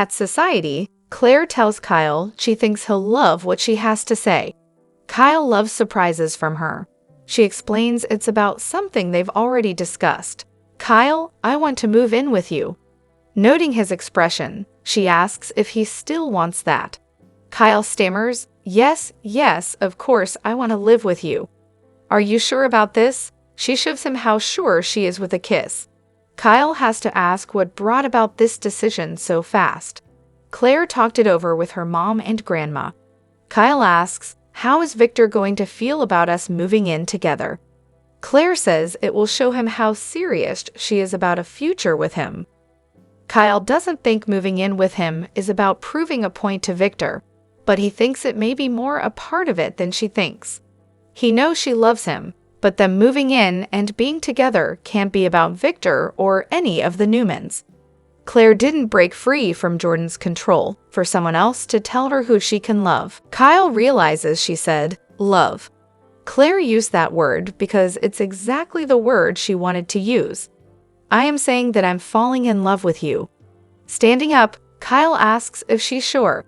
At Society, Claire tells Kyle she thinks he'll love what she has to say. Kyle loves surprises from her. She explains it's about something they've already discussed. "Kyle, I want to move in with you." Noting his expression, she asks if he still wants that. Kyle stammers, "Yes, yes, of course I want to live with you." "Are you sure about this?" She shows him how sure she is with a kiss. Kyle has to ask what brought about this decision so fast. Claire talked it over with her mom and grandma. Kyle asks, "How is Victor going to feel about us moving in together?" Claire says it will show him how serious she is about a future with him. Kyle doesn't think moving in with him is about proving a point to Victor, but he thinks it may be more a part of it than she thinks. He knows she loves him, but them moving in and being together can't be about Victor or any of the Newmans. Claire didn't break free from Jordan's control for someone else to tell her who she can love. Kyle realizes she said, "love." Claire used that word because it's exactly the word she wanted to use. "I am saying that I'm falling in love with you." Standing up, Kyle asks if she's sure.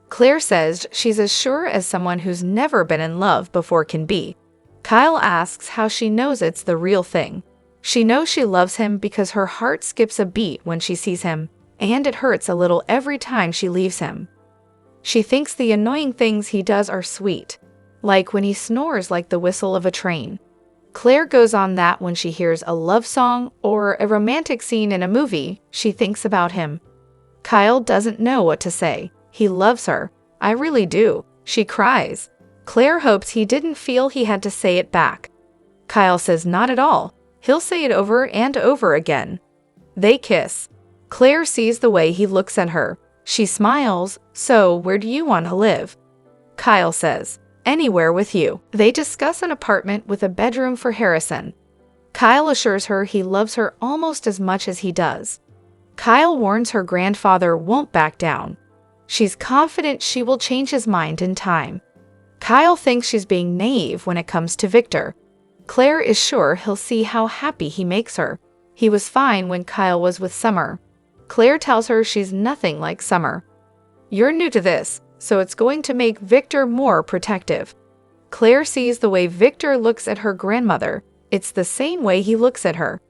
Claire says she's as sure as someone who's never been in love before can be. Kyle asks how she knows it's the real thing. She knows she loves him because her heart skips a beat when she sees him, and it hurts a little every time she leaves him. She thinks the annoying things he does are sweet, like when he snores like the whistle of a train. Claire goes on that when she hears a love song or a romantic scene in a movie, she thinks about him. Kyle doesn't know what to say. He loves her. "I really do." She cries. Claire hopes he didn't feel he had to say it back. Kyle says not at all. He'll say it over and over again. They kiss. Claire sees the way he looks at her. She smiles. "So, where do you want to live?" Kyle says, "Anywhere with you." They discuss an apartment with a bedroom for Harrison. Kyle assures her he loves her almost as much as he does. Kyle warns her grandfather won't back down. She's confident she will change his mind in time. Kyle thinks she's being naive when it comes to Victor. Claire is sure he'll see how happy he makes her. He was fine when Kyle was with Summer. Claire tells her she's nothing like Summer. "You're new to this, so it's going to make Victor more protective." Claire sees the way Victor looks at her grandmother. It's the same way he looks at her.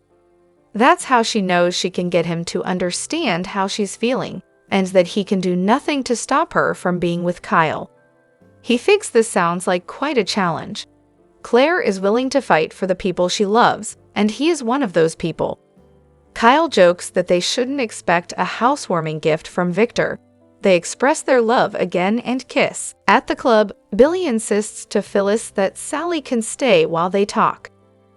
That's how she knows she can get him to understand how she's feeling, and that he can do nothing to stop her from being with Kyle. He thinks this sounds like quite a challenge. Claire is willing to fight for the people she loves, and he is one of those people. Kyle jokes that they shouldn't expect a housewarming gift from Victor. They express their love again and kiss. At the club, Billy insists to Phyllis that Sally can stay while they talk.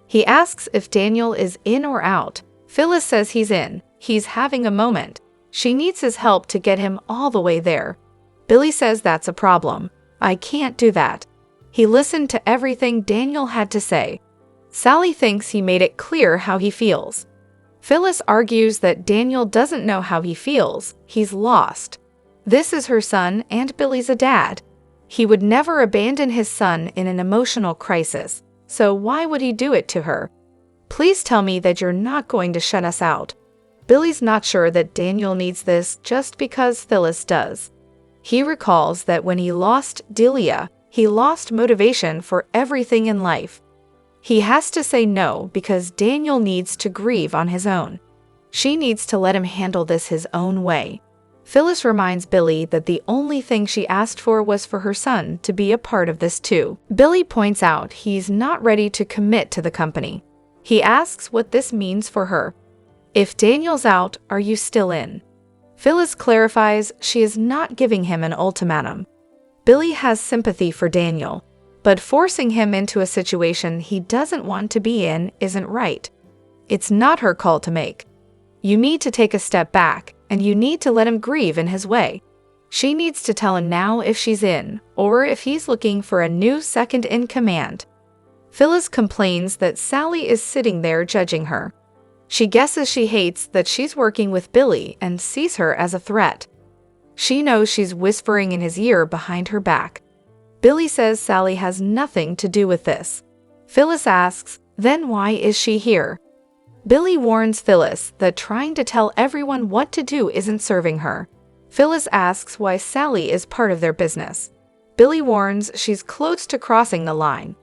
He asks if Daniel is in or out. Phyllis says he's in. He's having a moment. She needs his help to get him all the way there. Billy says that's a problem. "I can't do that." He listened to everything Daniel had to say. Sally thinks he made it clear how he feels. Phyllis argues that Daniel doesn't know how he feels. He's lost. This is her son, and Billy's a dad. He would never abandon his son in an emotional crisis, so why would he do it to her? "Please tell me that you're not going to shut us out." Billy's not sure that Daniel needs this just because Phyllis does. He recalls that when he lost Delia, he lost motivation for everything in life. He has to say no because Daniel needs to grieve on his own. She needs to let him handle this his own way. Phyllis reminds Billy that the only thing she asked for was for her son to be a part of this too. Billy points out he's not ready to commit to the company. He asks what this means for her. "If Daniel's out, are you still in?" Phyllis clarifies she is not giving him an ultimatum. Billy has sympathy for Daniel, but forcing him into a situation he doesn't want to be in isn't right. It's not her call to make. You need to take a step back, and you need to let him grieve in his way. She needs to tell him now if she's in, or if he's looking for a new second in command. Phyllis complains that Sally is sitting there judging her. She guesses she hates that she's working with Billy and sees her as a threat. She knows she's whispering in his ear behind her back. Billy says Sally has nothing to do with this. Phyllis asks, then why is she here? Billy warns Phyllis that trying to tell everyone what to do isn't serving her. Phyllis asks why Sally is part of their business. Billy warns she's close to crossing the line.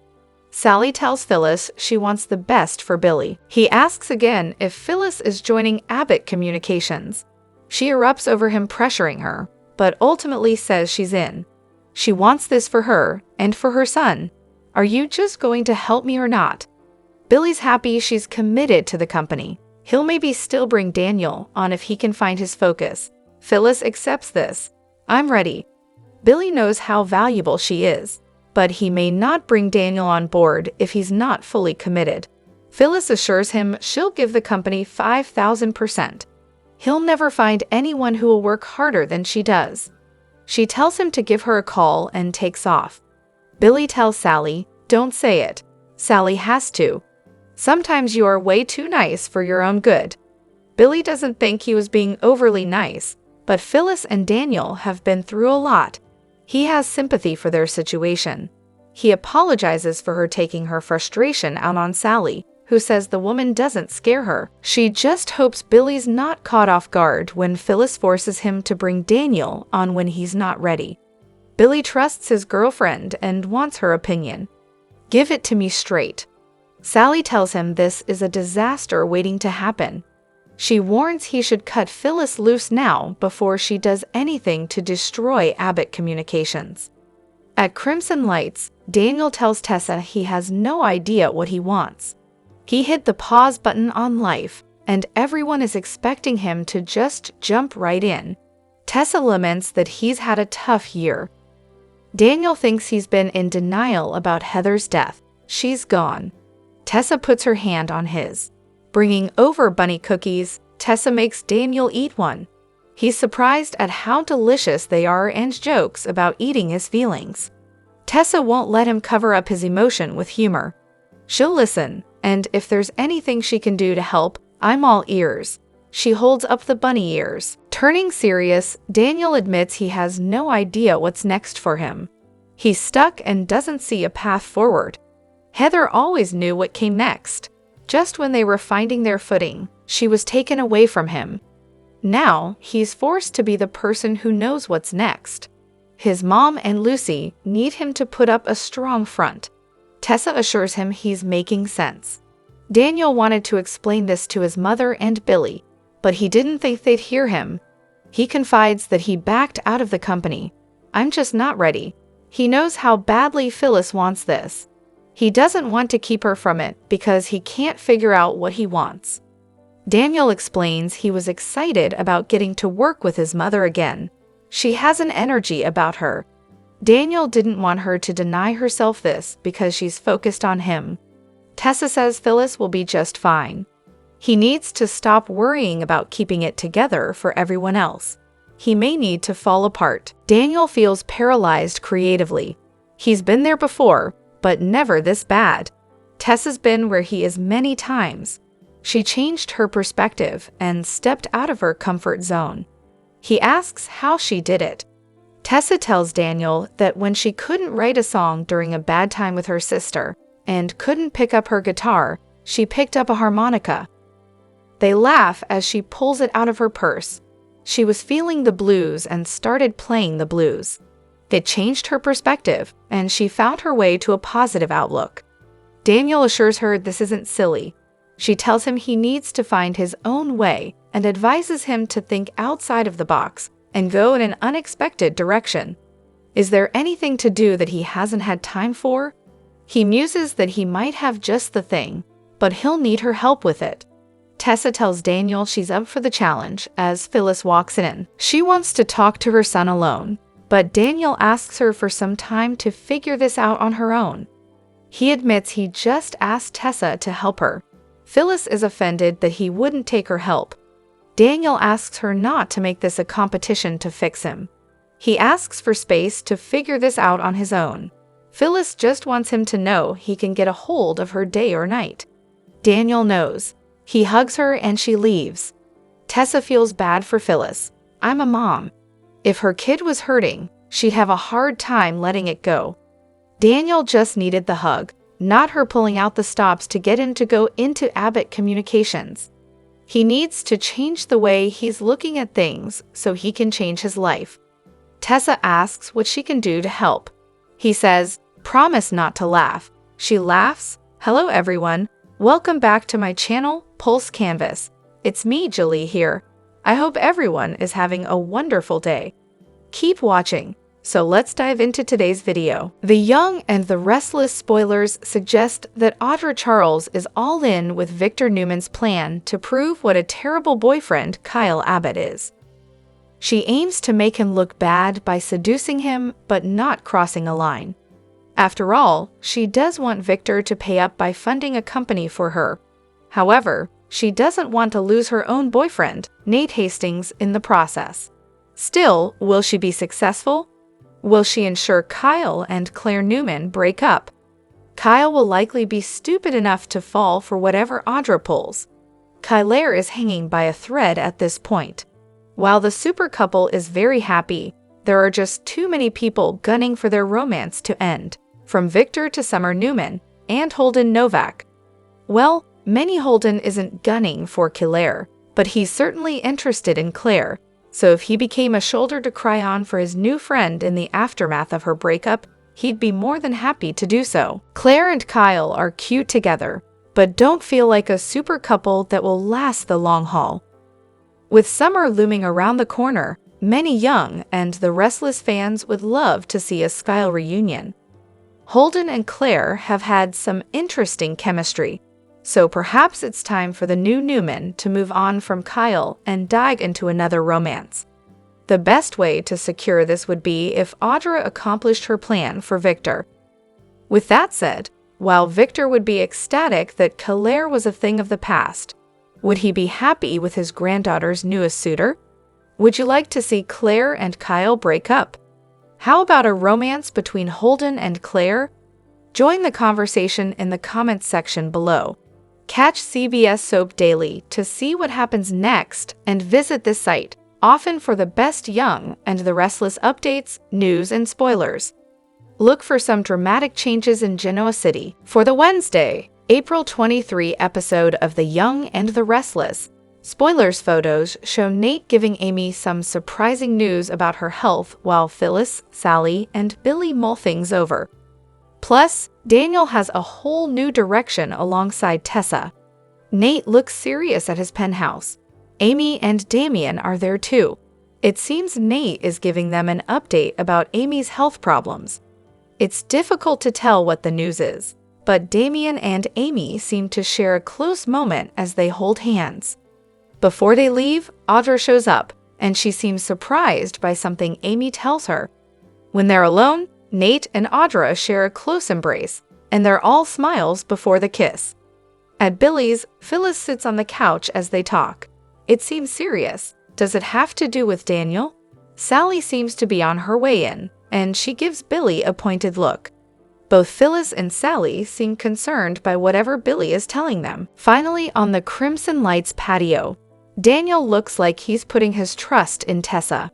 Sally tells Phyllis she wants the best for Billy. He asks again if Phyllis is joining Abbott Communications. She erupts over him pressuring her, but ultimately says she's in. She wants this for her and for her son. Are you just going to help me or not? Billy's happy she's committed to the company. He'll maybe still bring Daniel on if he can find his focus. Phyllis accepts this. I'm ready. Billy knows how valuable she is, but he may not bring Daniel on board if he's not fully committed. Phyllis assures him she'll give the company 5,000%. He'll never find anyone who will work harder than she does. She tells him to give her a call and takes off. Billy tells Sally, don't say it. Sally has to. Sometimes you are way too nice for your own good. Billy doesn't think he was being overly nice, but Phyllis and Daniel have been through a lot. He has sympathy for their situation. He apologizes for her taking her frustration out on Sally, who says the woman doesn't scare her. She just hopes Billy's not caught off guard when Phyllis forces him to bring Daniel on when he's not ready. Billy trusts his girlfriend and wants her opinion. Give it to me straight. Sally tells him this is a disaster waiting to happen. She warns he should cut Phyllis loose now before she does anything to destroy Abbott Communications. At Crimson Lights, Daniel tells Tessa he has no idea what he wants. He hit the pause button on life, and everyone is expecting him to just jump right in. Tessa laments that he's had a tough year. Daniel thinks he's been in denial about Heather's death. She's gone. Tessa puts her hand on his. Bringing over bunny cookies, Tessa makes Daniel eat one. He's surprised at how delicious they are and jokes about eating his feelings. Tessa won't let him cover up his emotion with humor. She'll listen, and if there's anything she can do to help, I'm all ears. She holds up the bunny ears. Turning serious, Daniel admits he has no idea what's next for him. He's stuck and doesn't see a path forward. Heather always knew what came next. Just when they were finding their footing, she was taken away from him. Now, he's forced to be the person who knows what's next. His mom and Lucy need him to put up a strong front. Tessa assures him he's making sense. Daniel wanted to explain this to his mother and Billy, but he didn't think they'd hear him. He confides that he backed out of the company. I'm just not ready. He knows how badly Phyllis wants this. He doesn't want to keep her from it because he can't figure out what he wants. Daniel explains he was excited about getting to work with his mother again. She has an energy about her. Daniel didn't want her to deny herself this because she's focused on him. Tessa says Phyllis will be just fine. He needs to stop worrying about keeping it together for everyone else. He may need to fall apart. Daniel feels paralyzed creatively. He's been there before, but never this bad. Tessa's been where he is many times. She changed her perspective and stepped out of her comfort zone. He asks how she did it. Tessa tells Daniel that when she couldn't write a song during a bad time with her sister and couldn't pick up her guitar, she picked up a harmonica. They laugh as she pulls it out of her purse. She was feeling the blues and started playing the blues. It changed her perspective, and she found her way to a positive outlook. Daniel assures her this isn't silly. She tells him he needs to find his own way and advises him to think outside of the box and go in an unexpected direction. Is there anything to do that he hasn't had time for? He muses that he might have just the thing, but he'll need her help with it. Tessa tells Daniel she's up for the challenge as Phyllis walks in. She wants to talk to her son alone, but Daniel asks her for some time to figure this out on her own. He admits he just asked Tessa to help her. Phyllis is offended that he wouldn't take her help. Daniel asks her not to make this a competition to fix him. He asks for space to figure this out on his own. Phyllis just wants him to know he can get a hold of her day or night. Daniel knows. He hugs her and she leaves. Tessa feels bad for Phyllis. I'm a mom. If her kid was hurting, she'd have a hard time letting it go. Daniel just needed the hug, not her pulling out the stops to get him to go into Abbott Communications. He needs to change the way he's looking at things so he can change his life. Tessa asks what she can do to help. He says, "Promise not to laugh." She laughs. "Hello everyone. Welcome back to my channel, Pulse Canvas. It's me, Julie here. I hope everyone is having a wonderful day. Keep watching. So let's dive into today's video. The Young and the Restless spoilers suggest that Audra Charles is all in with Victor Newman's plan to prove what a terrible boyfriend Kyle Abbott is. She aims to make him look bad by seducing him but not crossing a line. After all, she does want Victor to pay up by funding a company for her. However, she doesn't want to lose her own boyfriend, Nate Hastings, in the process. Still, will she be successful? Will she ensure Kyle and Claire Newman break up? Kyle will likely be stupid enough to fall for whatever Audra pulls. Claire is hanging by a thread at this point. While the super couple is very happy, there are just too many people gunning for their romance to end, from Victor to Summer Newman and Holden Novak. Well, Manny Holden isn't gunning for Claire, but he's certainly interested in Claire. So if he became a shoulder to cry on for his new friend in the aftermath of her breakup, he'd be more than happy to do so. Claire and Kyle are cute together, but don't feel like a super couple that will last the long haul. With summer looming around the corner, many Young and the Restless fans would love to see a Kyle reunion. Holden and Claire have had some interesting chemistry, so perhaps it's time for the new Newman to move on from Kyle and dive into another romance. The best way to secure this would be if Audra accomplished her plan for Victor. With that said, while Victor would be ecstatic that Claire was a thing of the past, would he be happy with his granddaughter's newest suitor? Would you like to see Claire and Kyle break up? How about a romance between Holden and Claire? Join the conversation in the comments section below. Catch CBS Soap Daily to see what happens next and visit this site, often for the best Young and the Restless updates, news, and spoilers. Look for some dramatic changes in Genoa City for the Wednesday, April 23 episode of The Young and the Restless. Spoilers photos show Nate giving Amy some surprising news about her health while Phyllis, Sally, and Billy mull things over. Plus, Daniel has a whole new direction alongside Tessa. Nate looks serious at his penthouse. Amy and Damien are there too. It seems Nate is giving them an update about Amy's health problems. It's difficult to tell what the news is, but Damien and Amy seem to share a close moment as they hold hands. Before they leave, Audra shows up, and she seems surprised by something Amy tells her. When they're alone, Nate and Audra share a close embrace, and they're all smiles before the kiss. At Billy's, Phyllis sits on the couch as they talk. It seems serious. Does it have to do with Daniel? Sally seems to be on her way in, and she gives Billy a pointed look. Both Phyllis and Sally seem concerned by whatever Billy is telling them. Finally, on the Crimson Lights patio, Daniel looks like he's putting his trust in Tessa.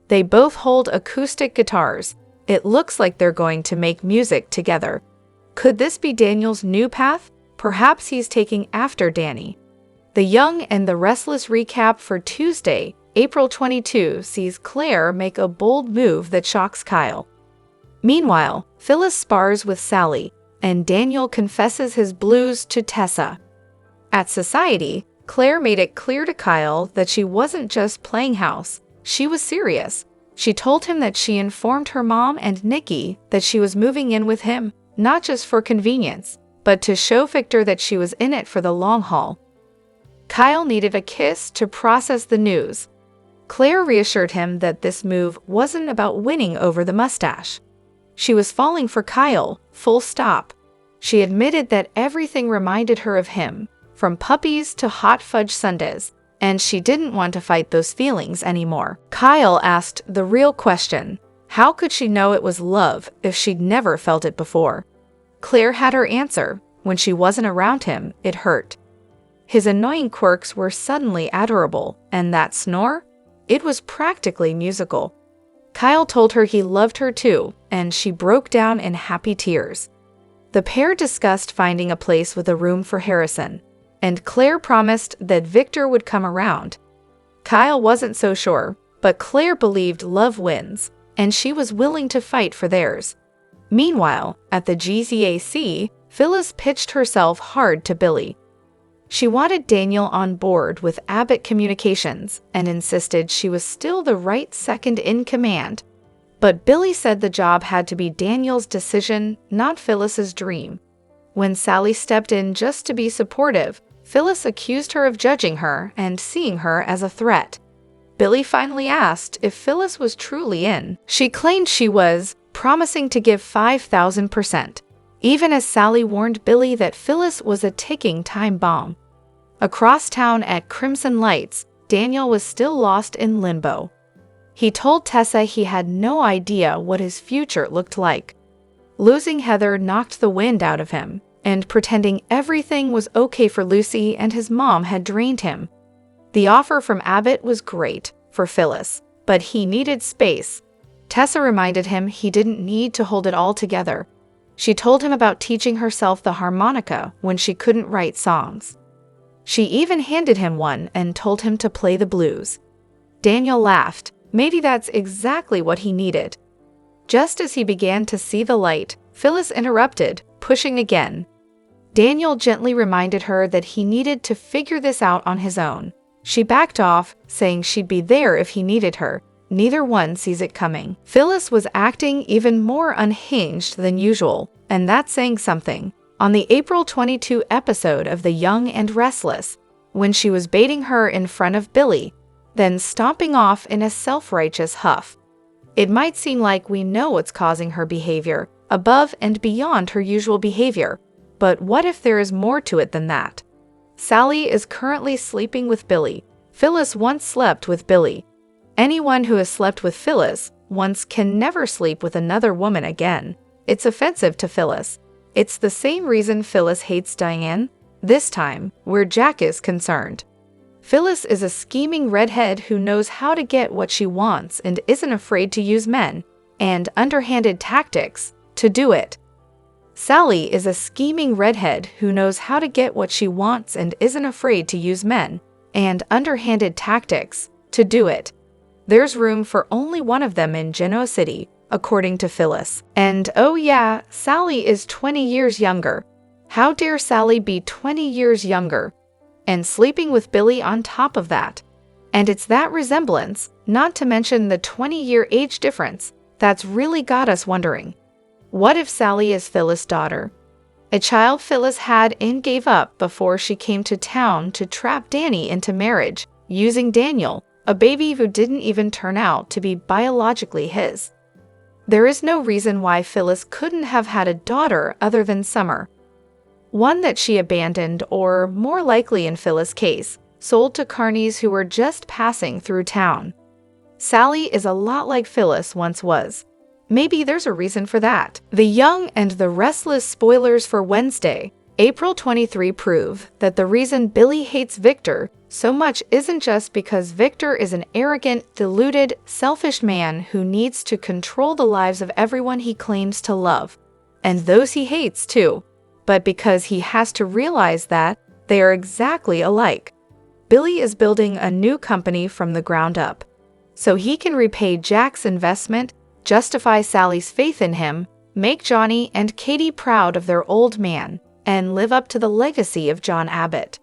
They both hold acoustic guitars. It looks like they're going to make music together. Could this be Daniel's new path? Perhaps he's taking after Danny. The Young and the Restless recap for Tuesday, April 22 sees Claire make a bold move that shocks Kyle. Meanwhile, Phyllis spars with Sally, and Daniel confesses his blues to Tessa. At Society, Claire made it clear to Kyle that she wasn't just playing house, she was serious. She told him that she informed her mom and Nikki that she was moving in with him, not just for convenience, but to show Victor that she was in it for the long haul. Kyle needed a kiss to process the news. Claire reassured him that this move wasn't about winning over the mustache. She was falling for Kyle, full stop. She admitted that everything reminded her of him, from puppies to hot fudge sundaes, and she didn't want to fight those feelings anymore. Kyle asked the real question: how could she know it was love if she'd never felt it before? Claire had her answer: when she wasn't around him, it hurt. His annoying quirks were suddenly adorable, and that snore? It was practically musical. Kyle told her he loved her too, and she broke down in happy tears. The pair discussed finding a place with a room for Harrison. and Claire promised that Victor would come around. Kyle wasn't so sure, but Claire believed love wins, and she was willing to fight for theirs. Meanwhile, at the GCAC, Phyllis pitched herself hard to Billy. She wanted Daniel on board with Abbott Communications and insisted she was still the right second in command. But Billy said the job had to be Daniel's decision, not Phyllis's dream. When Sally stepped in just to be supportive, Phyllis accused her of judging her and seeing her as a threat. Billy finally asked if Phyllis was truly in. She claimed she was, promising to give 5,000%, even as Sally warned Billy that Phyllis was a ticking time bomb. Across town at Crimson Lights, Daniel was still lost in limbo. He told Tessa he had no idea what his future looked like. Losing Heather knocked the wind out of him, and pretending everything was okay for Lucy and his mom had drained him. The offer from Abbott was great for Phyllis, but he needed space. Tessa reminded him he didn't need to hold it all together. She told him about teaching herself the harmonica when she couldn't write songs. She even handed him one and told him to play the blues. Daniel laughed. Maybe that's exactly what he needed. Just as he began to see the light, Phyllis interrupted, pushing again. Daniel gently reminded her that he needed to figure this out on his own. She backed off, saying she'd be there if he needed her. Neither one sees it coming. Phyllis was acting even more unhinged than usual, and that's saying something. On the April 22 episode of The Young and Restless, when she was baiting her in front of Billy, then stomping off in a self-righteous huff. It might seem like we know what's causing her behavior, above and beyond her usual behavior, but what if there is more to it than that? Sally is currently sleeping with Billy. Phyllis once slept with Billy. Anyone who has slept with Phyllis once can never sleep with another woman again. It's offensive to Phyllis. It's the same reason Phyllis hates Diane, this time, where Jack is concerned. Phyllis is a scheming redhead who knows how to get what she wants and isn't afraid to use men and underhanded tactics to do it. Sally is a scheming redhead who knows how to get what she wants and isn't afraid to use men and underhanded tactics to do it. There's room for only one of them in Genoa City, according to Phyllis. And oh yeah, Sally is 20 years younger. How dare Sally be 20 years younger? And sleeping with Billy on top of that. And it's that resemblance, not to mention the 20-year age difference, that's really got us wondering. What if Sally is Phyllis' daughter? A child Phyllis had and gave up before she came to town to trap Danny into marriage, using Daniel, a baby who didn't even turn out to be biologically his. There is no reason why Phyllis couldn't have had a daughter other than Summer. One that she abandoned or, more likely in Phyllis' case, sold to carnies who were just passing through town. Sally is a lot like Phyllis once was. Maybe there's a reason for that. The Young and the Restless spoilers for Wednesday, April 23 prove that the reason Billy hates Victor so much isn't just because Victor is an arrogant, deluded, selfish man who needs to control the lives of everyone he claims to love, and those he hates too, but because he has to realize that they are exactly alike. Billy is building a new company from the ground up, so he can repay Jack's investment, justify Sally's faith in him, make Johnny and Katie proud of their old man, and live up to the legacy of John Abbott.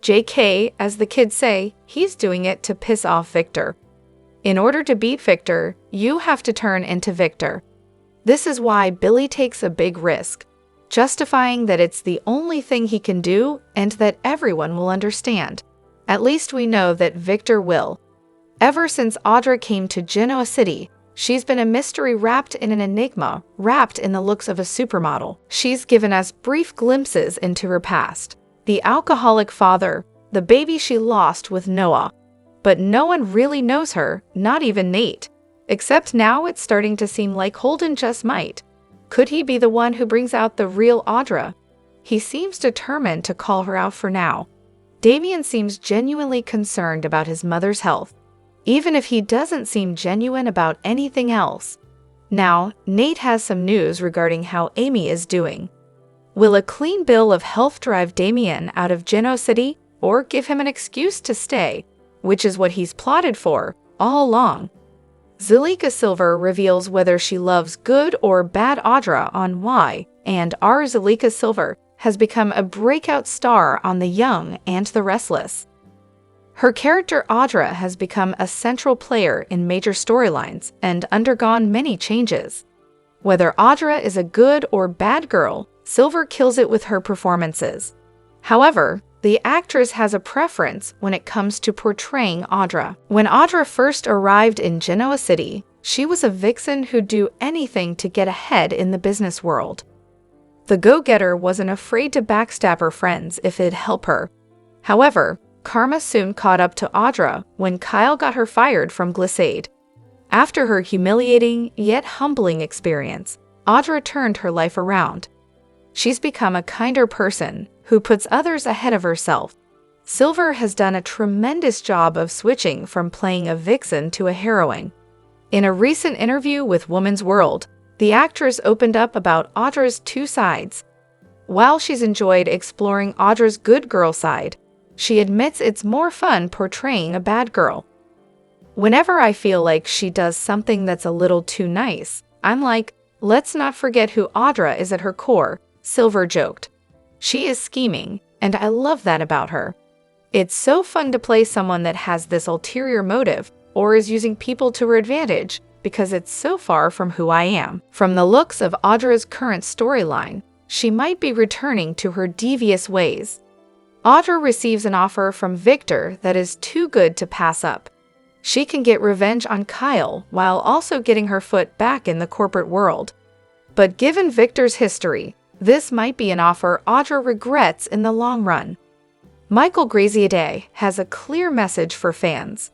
JK, as the kids say, he's doing it to piss off Victor. In order to beat Victor, you have to turn into Victor. This is why Billy takes a big risk, justifying that it's the only thing he can do and that everyone will understand. At least we know that Victor will. Ever since Audra came to Genoa City, she's been a mystery wrapped in an enigma, wrapped in the looks of a supermodel. She's given us brief glimpses into her past. The alcoholic father, the baby she lost with Noah. But no one really knows her, not even Nate. Except now it's starting to seem like Holden just might. Could he be the one who brings out the real Audra? He seems determined to call her out for now. Damien seems genuinely concerned about his mother's health, even if he doesn't seem genuine about anything else. Now, Nate has some news regarding how Amy is doing. Will a clean bill of health drive Damien out of Genoa City or give him an excuse to stay, which is what he's plotted for all along? Zalika Silver reveals whether she loves good or bad Audra on why, and our Zalika Silver has become a breakout star on The Young and the Restless. Her character Audra has become a central player in major storylines and undergone many changes. Whether Audra is a good or bad girl, Silver kills it with her performances. However, the actress has a preference when it comes to portraying Audra. When Audra first arrived in Genoa City, she was a vixen who'd do anything to get ahead in the business world. The go-getter wasn't afraid to backstab her friends if it'd help her. However, karma soon caught up to Audra when Kyle got her fired from Glissade. After her humiliating yet humbling experience, Audra turned her life around. She's become a kinder person who puts others ahead of herself. Silver has done a tremendous job of switching from playing a vixen to a heroine. In a recent interview with Woman's World, the actress opened up about Audra's two sides. While she's enjoyed exploring Audra's good girl side, she admits it's more fun portraying a bad girl. Whenever I feel like she does something that's a little too nice, I'm like, let's not forget who Audra is at her core, Silver joked. She is scheming, and I love that about her. It's so fun to play someone that has this ulterior motive or is using people to her advantage because it's so far from who I am. From the looks of Audra's current storyline, she might be returning to her devious ways. Audra receives an offer from Victor that is too good to pass up. She can get revenge on Kyle while also getting her foot back in the corporate world. But given Victor's history, this might be an offer Audra regrets in the long run. Michael Graziadei has a clear message for fans.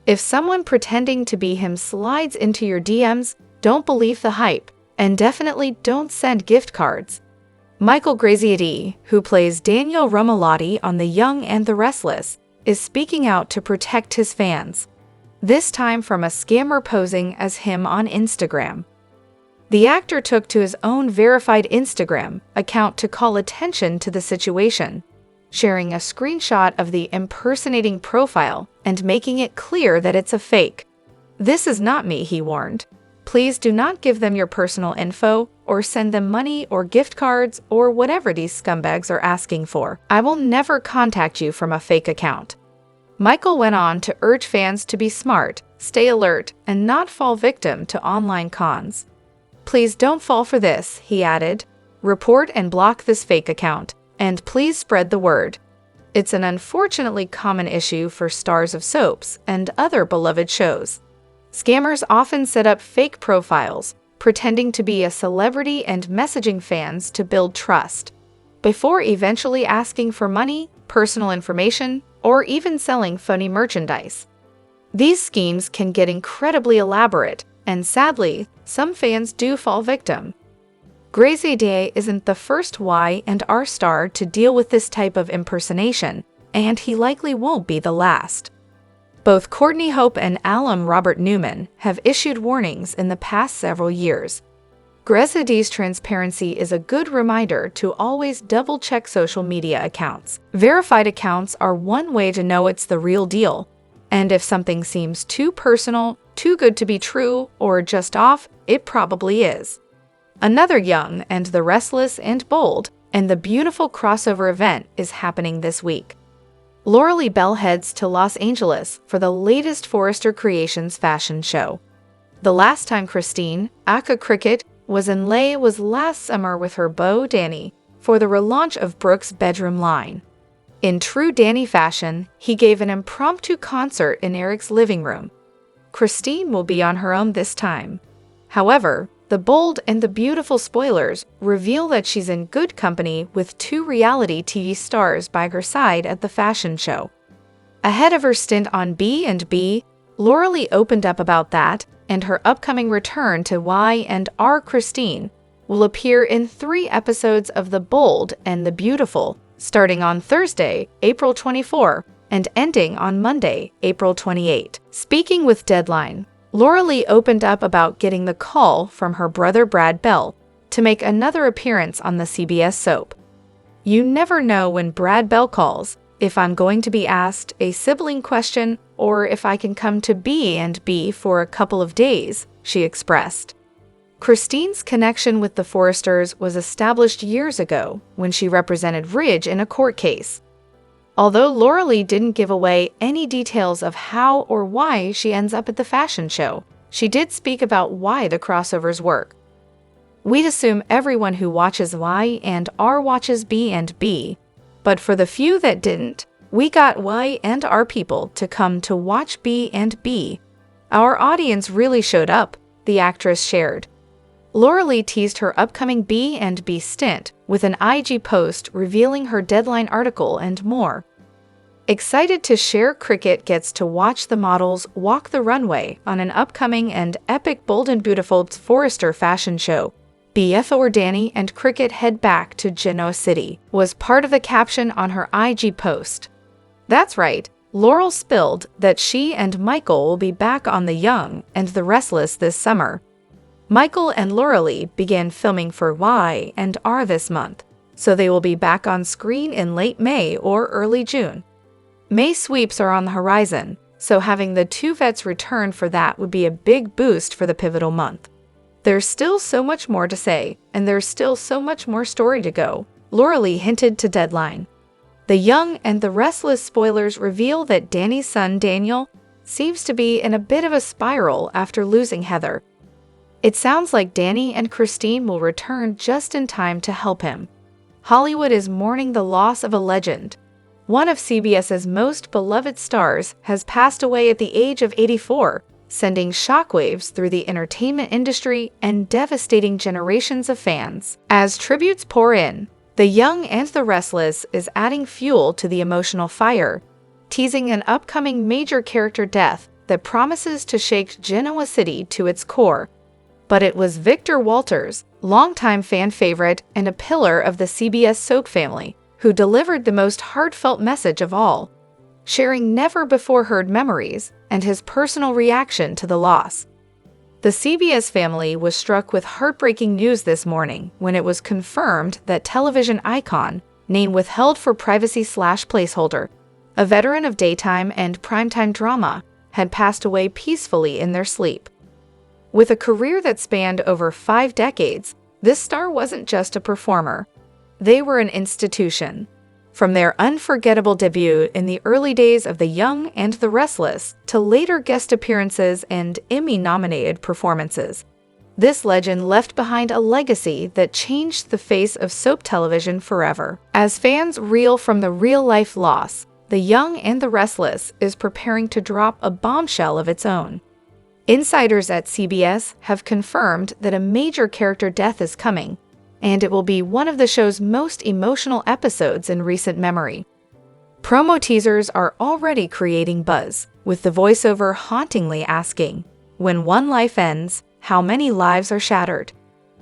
If someone pretending to be him slides into your DMs, don't believe the hype, and definitely don't send gift cards. Michael Graziadei, who plays Daniel Romalotti on The Young and the Restless, is speaking out to protect his fans. This time from a scammer posing as him on Instagram. The actor took to his own verified Instagram account to call attention to the situation, sharing a screenshot of the impersonating profile and making it clear that it's a fake. "This is not me," he warned. "Please do not give them your personal info or send them money or gift cards or whatever these scumbags are asking for. I will never contact you from a fake account." Michael went on to urge fans to be smart, stay alert, and not fall victim to online cons. "Please don't fall for this," he added. "Report and block this fake account, and please spread the word." It's an unfortunately common issue for stars of soaps and other beloved shows. Scammers often set up fake profiles, pretending to be a celebrity and messaging fans to build trust, before eventually asking for money, personal information, or even selling phony merchandise. These schemes can get incredibly elaborate, and sadly, some fans do fall victim. Graziadei isn't the first Y&R star to deal with this type of impersonation, and he likely won't be the last. Both Courtney Hope and alum Robert Newman have issued warnings in the past several years. Graziadei's transparency is a good reminder to always double-check social media accounts. Verified accounts are one way to know it's the real deal, and if something seems too personal, too good to be true, or just off, it probably is. Another Young and the Restless and Bold and the Beautiful crossover event is happening this week. Lauralee Bell heads to Los Angeles for the latest Forrester Creations fashion show. The last time Christine, aka Cricket, was in LA was last summer with her beau Danny for the relaunch of Brooke's bedroom line. In true Danny fashion, he gave an impromptu concert in Eric's living room. Christine will be on her own this time. However, the Bold and the Beautiful spoilers reveal that she's in good company with two reality TV stars by her side at the fashion show. Ahead of her stint on B&B, Lauralee opened up about that, and her upcoming return to Y&R. Christine will appear in 3 episodes of The Bold and the Beautiful, starting on Thursday, April 24, and ending on Monday, April 28. Speaking with Deadline, Lauralee opened up about getting the call from her brother Brad Bell, to make another appearance on the CBS soap. "You never know when Brad Bell calls, if I'm going to be asked a sibling question or if I can come to B&B for a couple of days," she expressed. Christine's connection with the Forresters was established years ago when she represented Ridge in a court case. Although Laura Lee didn't give away any details of how or why she ends up at the fashion show, she did speak about why the crossovers work. "We'd assume everyone who watches Y&R watches B&B, but for the few that didn't, we got Y&R people to come to watch B&B. Our audience really showed up," the actress shared. Laura Lee teased her upcoming B&B stint with an IG post revealing her deadline article and more. Excited to share, Cricket gets to watch the models walk the runway on an upcoming and epic Bold and Beautiful Forrester fashion show. "Before Danny and Cricket head back to Genoa City," was part of the caption on her IG post. That's right, Laurel spilled that she and Michael will be back on The Young and the Restless this summer. Michael and Laura Lee began filming for Y&R this month, so they will be back on screen in late May or early June. May sweeps are on the horizon, so having the two vets return for that would be a big boost for the pivotal month. "There's still so much more to say, and there's still so much more story to go," Laura Lee hinted to Deadline. The Young and the Restless spoilers reveal that Danny's son Daniel seems to be in a bit of a spiral after losing Heather. It sounds like Danny and Christine will return just in time to help him. Hollywood is mourning the loss of a legend. One of CBS's most beloved stars has passed away at the age of 84, sending shockwaves through the entertainment industry and devastating generations of fans. As tributes pour in, The Young and the Restless is adding fuel to the emotional fire, teasing an upcoming major character death that promises to shake Genoa City to its core. But it was Victor Walters, longtime fan favorite and a pillar of the CBS soap family, who delivered the most heartfelt message of all, sharing never-before-heard memories and his personal reaction to the loss. The CBS family was struck with heartbreaking news this morning when it was confirmed that television icon, name withheld for privacy/placeholder, a veteran of daytime and primetime drama, had passed away peacefully in their sleep. With a career that spanned over 5 decades, this star wasn't just a performer. They were an institution. From their unforgettable debut in the early days of The Young and the Restless to later guest appearances and Emmy-nominated performances, this legend left behind a legacy that changed the face of soap television forever. As fans reel from the real-life loss, The Young and the Restless is preparing to drop a bombshell of its own. Insiders at CBS have confirmed that a major character death is coming, and it will be one of the show's most emotional episodes in recent memory. Promo teasers are already creating buzz, with the voiceover hauntingly asking, "When one life ends, how many lives are shattered?"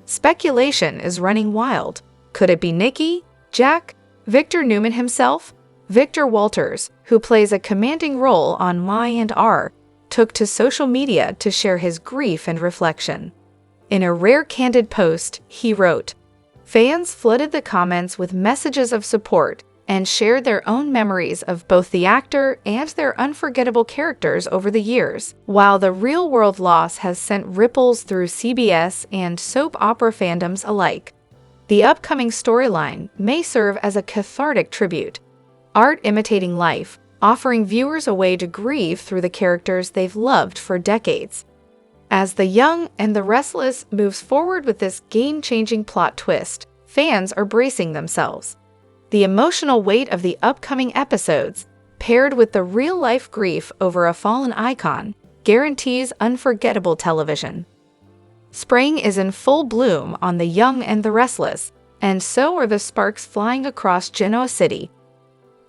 Speculation is running wild. Could it be Nikki, Jack, Victor Newman himself? Victor Walters, who plays a commanding role on Y&R, took to social media to share his grief and reflection. In a rare candid post, he wrote, "Fans flooded the comments with messages of support and shared their own memories of both the actor and their unforgettable characters over the years. While the real-world loss has sent ripples through CBS and soap opera fandoms alike, the upcoming storyline may serve as a cathartic tribute, art imitating life, offering viewers a way to grieve through the characters they've loved for decades." As The Young and the Restless moves forward with this game-changing plot twist, fans are bracing themselves. The emotional weight of the upcoming episodes, paired with the real-life grief over a fallen icon, guarantees unforgettable television. Spring is in full bloom on The Young and the Restless, and so are the sparks flying across Genoa City.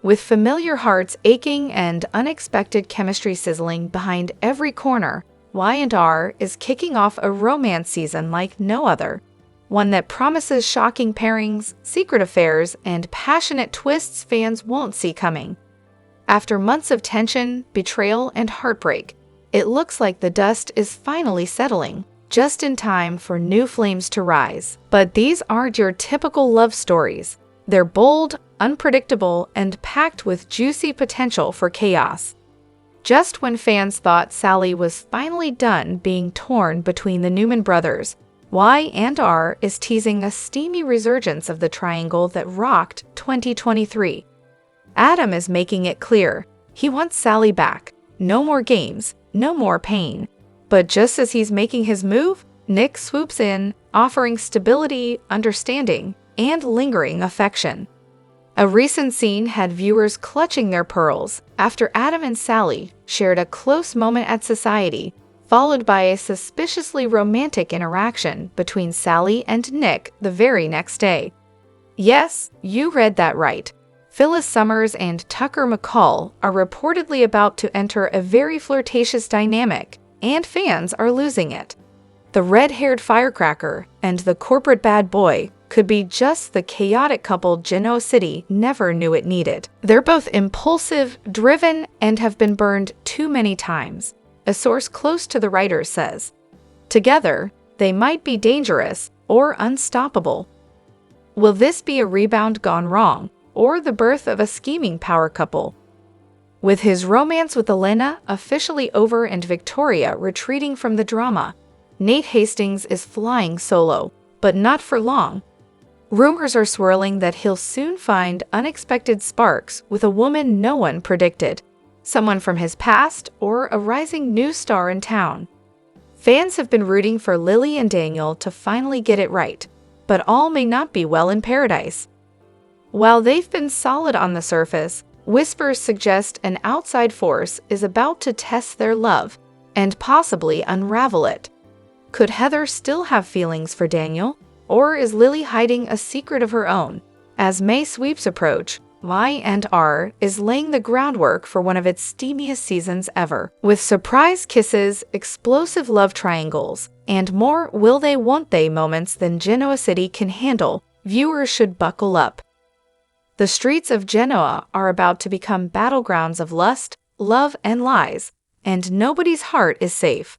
With familiar hearts aching and unexpected chemistry sizzling behind every corner, Y&R is kicking off a romance season like no other, one that promises shocking pairings, secret affairs, and passionate twists fans won't see coming. After months of tension, betrayal, and heartbreak, it looks like the dust is finally settling, just in time for new flames to rise. But these aren't your typical love stories. They're bold, unpredictable, and packed with juicy potential for chaos. Just when fans thought Sally was finally done being torn between the Newman brothers, Y&R is teasing a steamy resurgence of the triangle that rocked 2023. Adam is making it clear he wants Sally back. No more games, no more pain. But just as he's making his move, Nick swoops in, offering stability, understanding, and lingering affection. A recent scene had viewers clutching their pearls after Adam and Sally shared a close moment at Society, followed by a suspiciously romantic interaction between Sally and Nick the very next day. Yes, you read that right. Phyllis Summers and Tucker McCall are reportedly about to enter a very flirtatious dynamic, and fans are losing it. The red-haired firecracker and the corporate bad boy could be just the chaotic couple Genoa City never knew it needed. They're both impulsive, driven, and have been burned too many times, a source close to the writers says. Together, they might be dangerous or unstoppable. Will this be a rebound gone wrong, or the birth of a scheming power couple? With his romance with Elena officially over and Victoria retreating from the drama, Nate Hastings is flying solo, but not for long. Rumors are swirling that he'll soon find unexpected sparks with a woman no one predicted, someone from his past or a rising new star in town. Fans have been rooting for Lily and Daniel to finally get it right, but all may not be well in paradise. While they've been solid on the surface, whispers suggest an outside force is about to test their love and possibly unravel it. Could Heather still have feelings for Daniel, or is Lily hiding a secret of her own? As May sweeps approach, Y&R is laying the groundwork for one of its steamiest seasons ever, with surprise kisses, explosive love triangles, and more will they won't they moments than Genoa City can handle. Viewers should buckle up. The streets of Genoa are about to become battlegrounds of lust, love, and lies, and nobody's heart is safe.